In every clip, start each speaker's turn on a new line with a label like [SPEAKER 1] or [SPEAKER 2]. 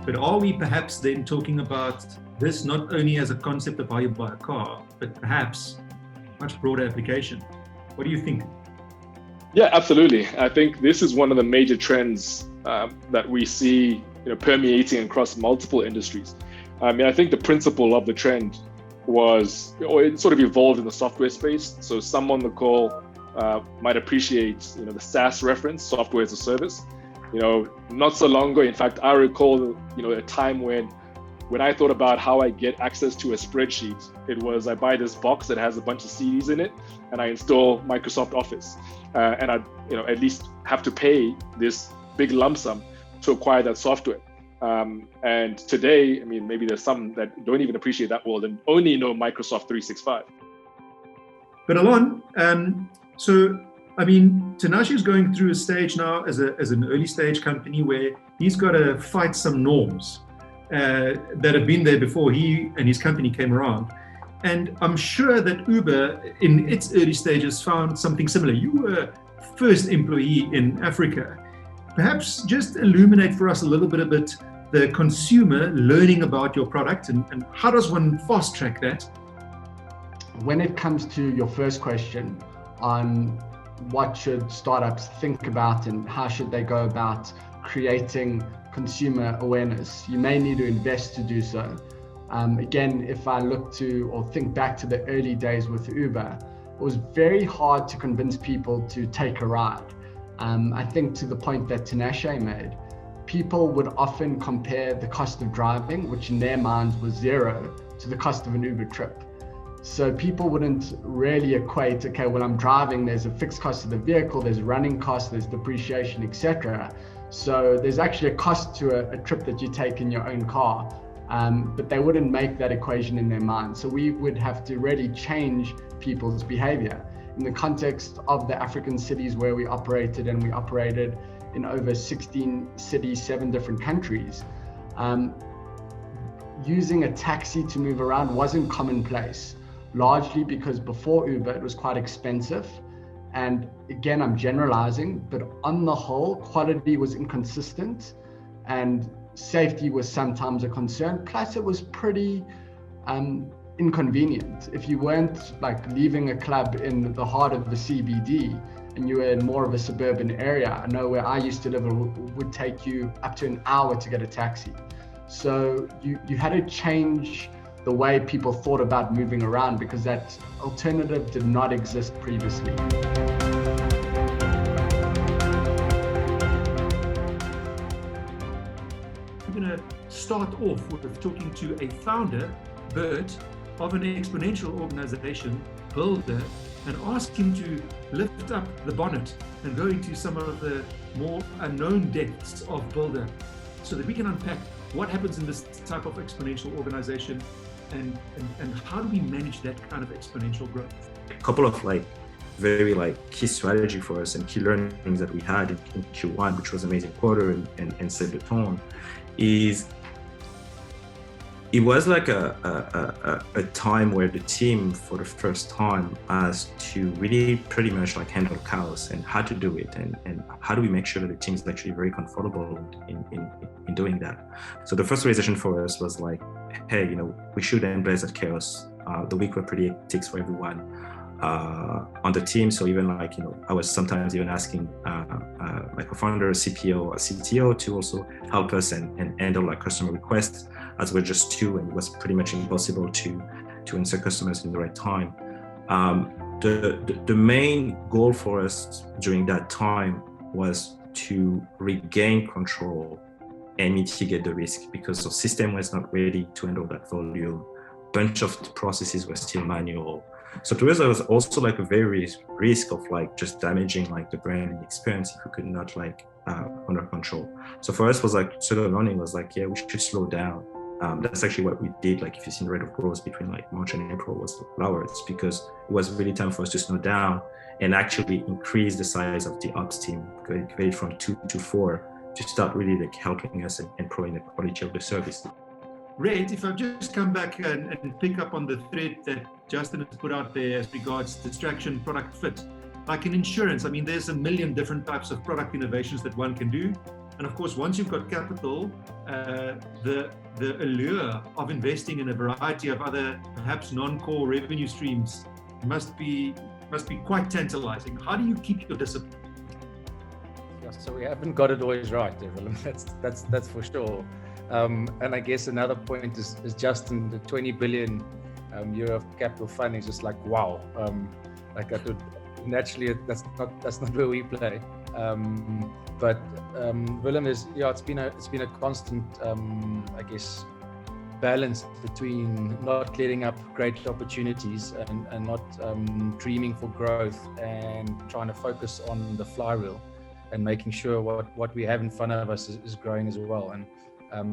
[SPEAKER 1] But are we perhaps then talking about this not only as a concept of how you buy a car, but perhaps much broader application? What do you think?
[SPEAKER 2] Yeah, absolutely. I think this is one of the major trends that we see, permeating across multiple industries. I mean, I think the principle of the trend it sort of evolved in the software space. So some on the call might appreciate, the SaaS reference, software as a service. Not so long ago, in fact, I recall, a time when I thought about how I get access to a spreadsheet. It was I buy this box that has a bunch of CDs in it, and I install Microsoft Office, and I, at least have to pay this big lump sum to acquire that software. And today, I mean, maybe there's some that don't even appreciate that world and only know Microsoft 365.
[SPEAKER 1] But Alon, so I mean, Tinashe is going through a stage now as an early stage company where he's got to fight some norms that have been there before he and his company came around. And I'm sure that Uber in its early stages found something similar. You were first employee in Africa. Perhaps just illuminate for us a little bit about the consumer learning about your product and how does one fast track that?
[SPEAKER 3] When it comes to your first question on what should startups think about and how should they go about creating consumer awareness, you may need to invest to do so. Again, if I look to or think back to the early days with Uber, it was very hard to convince people to take a ride. I think to the point that Tinashe made, people would often compare the cost of driving, which in their minds was zero, to the cost of an Uber trip. So people wouldn't really equate, okay, when I'm driving, there's a fixed cost of the vehicle, there's running costs, there's depreciation, etc. So there's actually a cost to a trip that you take in your own car, but they wouldn't make that equation in their mind. So we would have to really change people's behavior. In the context of the African cities where we operated, and we operated in over 16 cities, 7 different countries, using a taxi to move around wasn't commonplace, largely because before Uber, it was quite expensive. And again, I'm generalizing, but on the whole, quality was inconsistent and safety was sometimes a concern. Plus it was pretty inconvenient. If you weren't like leaving a club in the heart of the CBD and you were in more of a suburban area, I know where I used to live, it would take you up to an hour to get a taxi. So you had to change the way people thought about moving around because that alternative did not exist previously.
[SPEAKER 1] We're going to start off with talking to a founder, Bert, of an exponential organization, Builder, and ask him to lift up the bonnet and go into some of the more unknown depths of Builder so that we can unpack what happens in this type of exponential organization and how do we manage that kind of exponential growth?
[SPEAKER 4] A couple of very key strategy for us and key learnings that we had in Q1, which was an amazing quarter and set the tone, is it was like a time where the team for the first time has to really pretty much handle chaos and how to do it and how do we make sure that the team is actually very comfortable in doing that. So the first realization for us was hey, we should embrace that chaos. The week were pretty hectic for everyone on the team. So even I was sometimes even asking my co-founder, CPO, or CTO to also help us and handle customer requests, as we're just 2 and it was pretty much impossible to answer customers in the right time. The main goal for us during that time was to regain control and mitigate the risk because the system was not ready to handle that volume. Bunch of processes were still manual. So to us, there was also a very risk of just damaging the brand and experience if we could not under control. So for us was sort of learning was yeah, we should slow down. That's actually what we did. If you've seen the rate of growth between March and April was lower, it's because it was really time for us to slow down and actually increase the size of the ops team, going from 2 to 4 to start really helping us and improving the quality of the service.
[SPEAKER 1] Red, if I just come back and pick up on the thread that Justin has put out there as regards distraction, product fit, like in insurance, I mean, there's a million different types of product innovations that one can do. And of course, once you've got capital, the allure of investing in a variety of other, perhaps non-core revenue streams must be quite tantalizing. How do you keep your discipline?
[SPEAKER 5] Yeah, so we haven't got it always right, Willem. That's for sure. And I guess another point is Justin, the 20 billion euro of capital funding is just like, wow. Like I could naturally, that's not where we play. But Willem it's been a constant, I guess, balance between not letting up great opportunities and not dreaming for growth and trying to focus on the flywheel and making sure what we have in front of us is growing as well. And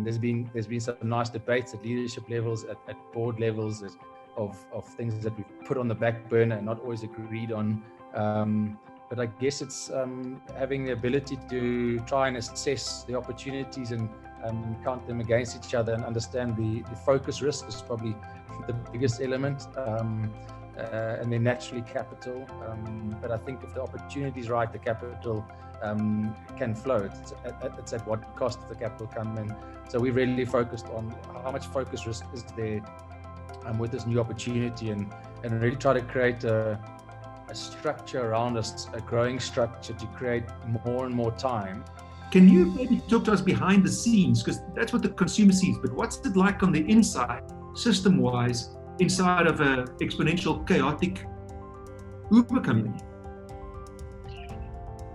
[SPEAKER 5] there's been some nice debates at leadership levels, at board levels, of things that we've put on the back burner and not always agreed on. But I guess it's having the ability to try and assess the opportunities and count them against each other and understand the focus risk is probably the biggest element, and then naturally capital. But I think if the opportunity is right, the capital can flow. It's at what cost the capital come in. So we really focused on how much focus risk is there with this new opportunity, and really try to create a structure around us, a growing structure to create more and more time.
[SPEAKER 1] Can you maybe talk to us behind the scenes? Because that's what the consumer sees, but what's it like on the inside, system-wise, inside of an exponential, chaotic Uber company?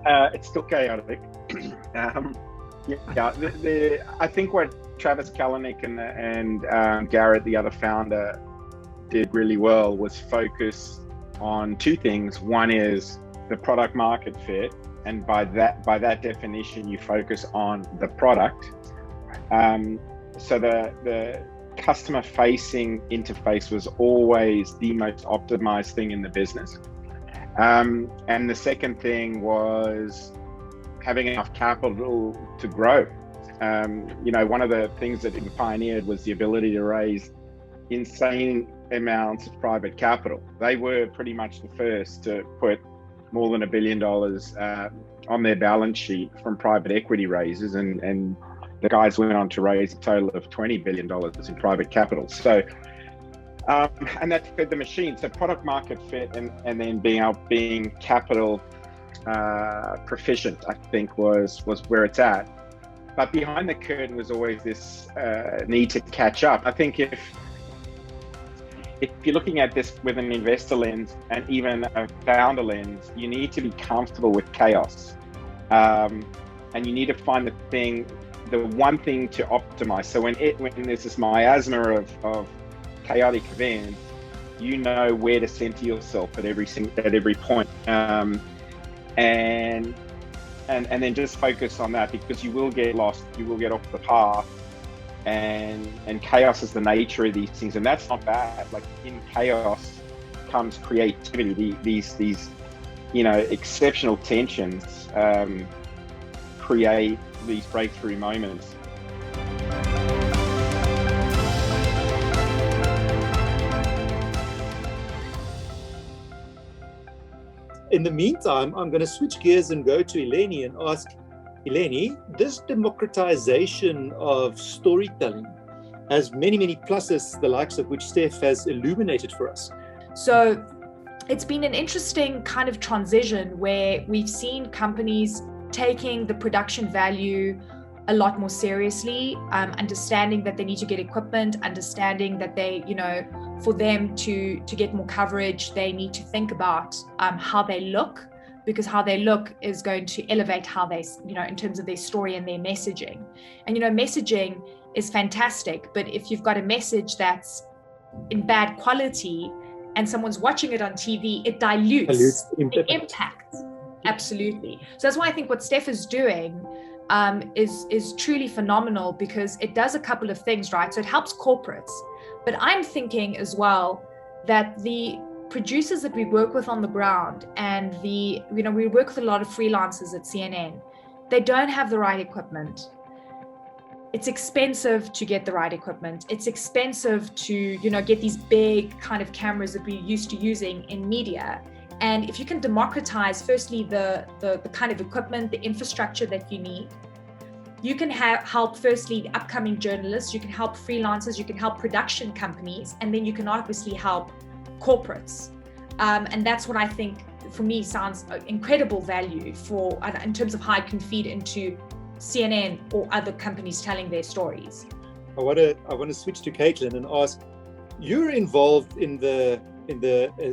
[SPEAKER 6] It's still chaotic. I think what Travis Kalanick and Garrett, the other founder, did really well was focus on two things. One is the product market fit, and by that definition, you focus on the product. So the customer-facing interface was always the most optimized thing in the business. And the second thing was having enough capital to grow. One of the things that it pioneered was the ability to raise insane amounts of private capital. They were pretty much the first to put more than $1 billion on their balance sheet from private equity raises, and the guys went on to raise a total of $20 billion in private capital. So, and that fed the machine. So product market fit and then being capital proficient, I think was where it's at. But behind the curtain was always this need to catch up. I think if you're looking at this with an investor lens and even a founder lens, you need to be comfortable with chaos. And you need to find the one thing to optimize. So when there's this miasma of chaotic events, you know where to center yourself at every point. And then just focus on that, because you will get lost, you will get off the path. And chaos is the nature of these things, and that's not bad. Like, in chaos comes creativity. These exceptional tensions create these breakthrough moments.
[SPEAKER 7] In the meantime, I'm going to switch gears and go to Eleni and ask, Eleni, this democratization of storytelling has many, many pluses, the likes of which Steph has illuminated for us.
[SPEAKER 8] So it's been an interesting kind of transition where we've seen companies taking the production value a lot more seriously, understanding that they need to get equipment, understanding that they, for them to get more coverage, they need to think about how they look, because how they look is going to elevate how they, in terms of their story and their messaging. And, messaging is fantastic, but if you've got a message that's in bad quality and someone's watching it on TV, it dilutes the impact. Absolutely. So that's why I think what Steph is doing is truly phenomenal, because it does a couple of things, right? So it helps corporates, but I'm thinking as well that the producers that we work with on the ground, and we work with a lot of freelancers at CNN, they don't have the right equipment. It's expensive to get the right equipment. It's expensive to, get these big kind of cameras that we're used to using in media. And if you can democratize, firstly, the kind of equipment, the infrastructure that you need, you can help firstly upcoming journalists, you can help freelancers, you can help production companies, and then you can obviously help corporates. And that's what I think, for me, sounds incredible value for in terms of how it can feed into CNN or other companies telling their stories.
[SPEAKER 7] I want to switch to Caitlin and ask, you're involved in the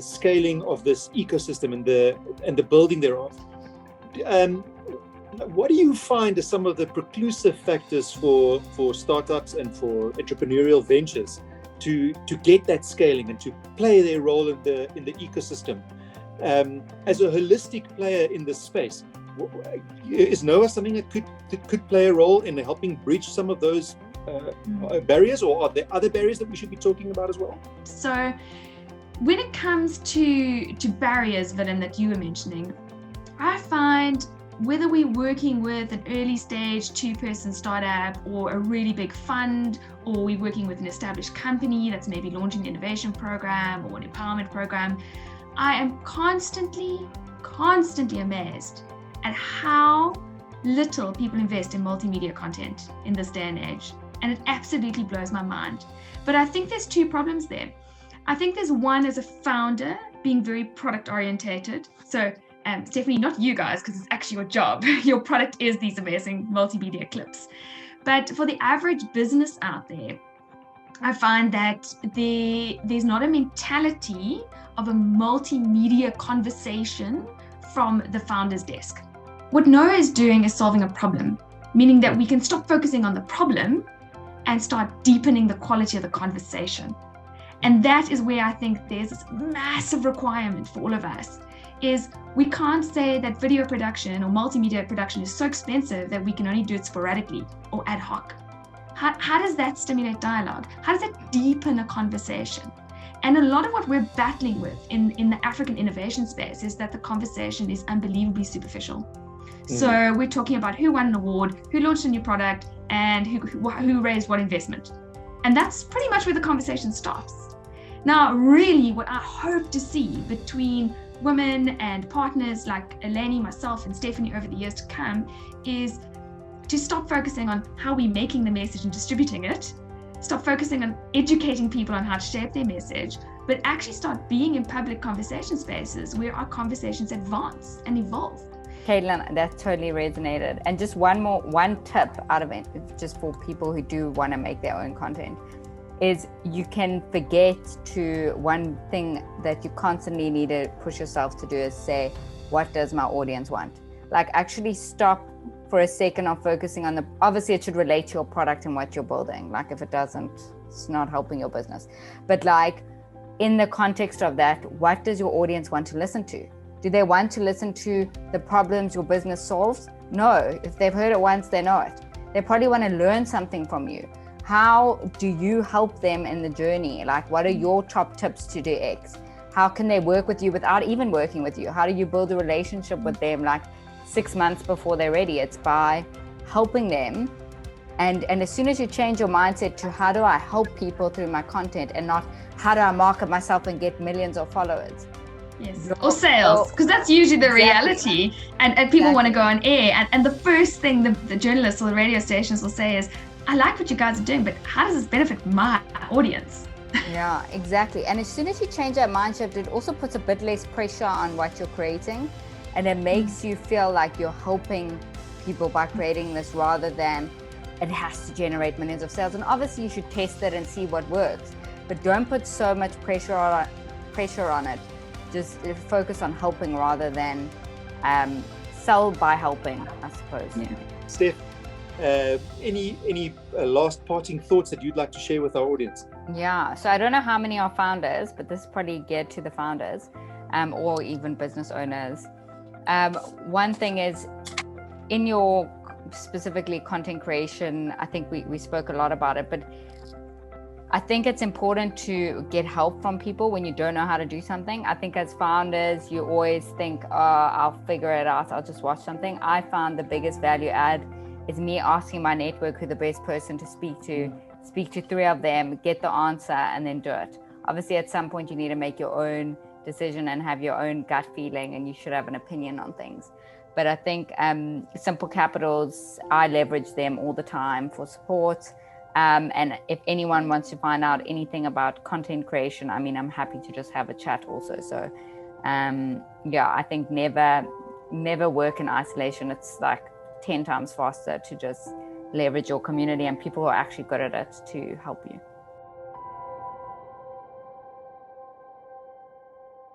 [SPEAKER 7] scaling of this ecosystem and the building thereof. What do you find are some of the preclusive factors for startups and for entrepreneurial ventures to get that scaling and to play their role in the ecosystem? As a holistic player in this space, is Noah something that could play a role in helping bridge some of those barriers, or are there other barriers that we should be talking about as well?
[SPEAKER 9] So when it comes to barriers, Willem, that you were mentioning, I find whether we're working with an early stage 2-person startup or a really big fund, or we're working with an established company that's maybe launching an innovation program or an empowerment program, I am constantly amazed at how little people invest in multimedia content in this day and age. And it absolutely blows my mind. But I think there's 2 problems there. I think there's one as a founder being very product orientated. So Stephanie, not you guys, because it's actually your job. Your product is these amazing multimedia clips. But for the average business out there, I find that there's not a mentality of a multimedia conversation from the founder's desk. What Noah is doing is solving a problem, meaning that we can stop focusing on the problem and start deepening the quality of the conversation. And that is where I think there's this massive requirement for all of us, is we can't say that video production or multimedia production is so expensive that we can only do it sporadically or ad hoc. How does that stimulate dialogue? How does that deepen a conversation? And a lot of what we're battling with in the African innovation space is that the conversation is unbelievably superficial. So we're talking about who won an award, who launched a new product, and who raised what investment. And that's pretty much where the conversation stops. Now, really what I hope to see between women and partners like Eleni, myself, and Stephanie over the years to come is to stop focusing on how we're making the message and distributing it, stop focusing on educating people on how to shape their message, but actually start being in public conversation spaces where our conversations advance and evolve.
[SPEAKER 10] Caitlin, that totally resonated. And just one tip out of it, just for people who do want to make their own content, is you can forget to, one thing that you constantly need to push yourself to do is say, what does my audience want? Like, actually stop for a second of focusing on obviously it should relate to your product and what you're building. Like, if it doesn't, it's not helping your business. But like, in the context of that, what does your audience want to listen to? Do they want to listen to the problems your business solves? No. If they've heard it once, they know it. They probably want to learn something from you. How do you help them in the journey? Like, what are your top tips to do X? How can they work with you without even working with you? How do you build a relationship with them like 6 months before they're ready? It's by helping them. And as soon as you change your mindset to how do I help people through my content and not how do I market myself and get millions of followers?
[SPEAKER 9] Yes, or sales, because that's usually the reality. And people want to go on air. And the first thing the journalists or the radio stations will say is, I like what you guys are doing, but how does this benefit my audience?
[SPEAKER 10] Yeah, exactly. And as soon as you change that mindset, it also puts a bit less pressure on what you're creating. And it makes you feel like you're helping people by creating this rather than it has to generate millions of sales. And obviously you should test it and see what works, but don't put so much pressure on it. Just focus on helping rather than sell by helping, I suppose.
[SPEAKER 9] Yeah.
[SPEAKER 7] Steph, any last parting thoughts that you'd like to share with our audience?
[SPEAKER 10] Yeah, so I don't know how many are founders, but this is probably geared to the founders or even business owners. One thing is, in your specifically content creation, I think we spoke a lot about it, but I think it's important to get help from people when you don't know how to do something. I think as founders, you always think, oh, I'll figure it out, I'll just watch something. I found the biggest value add is me asking my network who the best person to speak to 3 of them, get the answer, and then do it. Obviously, at some point, you need to make your own decision and have your own gut feeling, and you should have an opinion on things. But I think Simple Capitals, I leverage them all the time for support. And if anyone wants to find out anything about content creation, I mean, I'm happy to just have a chat also. So I think never work in isolation. It's like 10 times faster to just leverage your community and people who are actually good at it to help you.